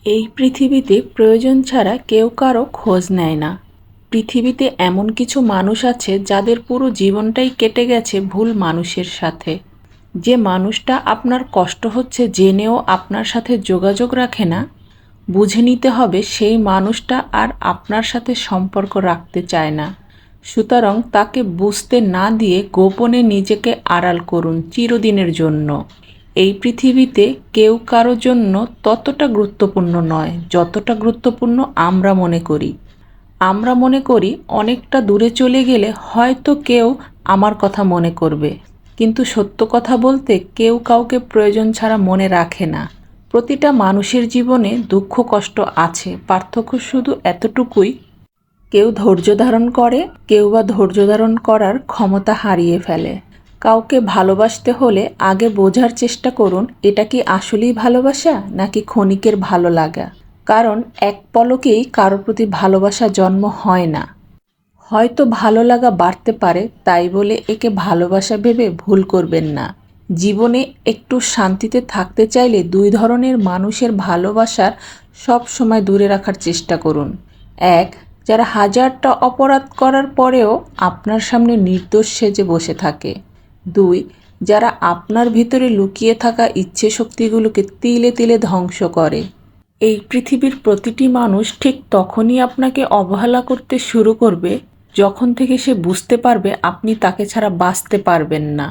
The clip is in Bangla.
এই পৃথিবীতে প্রয়োজন ছাড়া কেউ কারো খোঁজ নেয় না। পৃথিবীতে এমন কিছু মানুষ আছে যাদের পুরো জীবনটাই কেটে গেছে ভুল মানুষের সাথে। যে মানুষটা আপনার কষ্ট হচ্ছে জেনেও আপনার সাথে যোগাযোগ রাখে না, বুঝে নিতে হবে সেই মানুষটা আর আপনার সাথে সম্পর্ক রাখতে চায় না। সুতরাং তাকে বুঝতে না দিয়ে গোপনে নিজেকে আড়াল করুন চিরদিনের জন্য। এই পৃথিবীতে কেউ কারো জন্য ততটা গুরুত্বপূর্ণ নয় যতটা গুরুত্বপূর্ণ আমরা মনে করি। আমরা মনে করি অনেকটা দূরে চলে গেলে হয়তো কেউ আমার কথা মনে করবে, কিন্তু সত্য কথা বলতে কেউ কাউকে প্রয়োজন ছাড়া মনে রাখে না। প্রতিটা মানুষের জীবনে দুঃখ কষ্ট আছে, পার্থক্য শুধু এতটুকুই, কেউ ধৈর্য ধারণ করে, কেউ বা ধৈর্য ধারণ করার ক্ষমতা হারিয়ে ফেলে। কাউকে ভালোবাসতে হলে আগে বোঝার চেষ্টা করুন এটা কি আসলেই ভালোবাসা নাকি ক্ষণিকের ভালো লাগা। কারণ এক পলকেই কারোর প্রতি ভালোবাসা জন্ম হয় না। হয়তো ভালো লাগা বাড়তে পারে, তাই বলে একে ভালোবাসা ভেবে ভুল করবেন না। জীবনে একটু শান্তিতে থাকতে চাইলে দুই ধরনের মানুষের ভালোবাসার সব সময় দূরে রাখার চেষ্টা করুন। এক, যারা হাজারটা অপরাধ করার পরেও আপনার সামনে নির্দোষ সেজে বসে থাকে। দুই, যারা আপনার ভিতরে লুকিয়ে থাকা ইচ্ছে শক্তিগুলোকে তিলে তিলে ধ্বংস করে। এই পৃথিবীর প্রতিটি মানুষ ঠিক তখনই আপনাকে অবহেলা করতে শুরু করবে যখন থেকে সে বুঝতে পারবে আপনি তাকে ছাড়া বাঁচতে পারবেন না।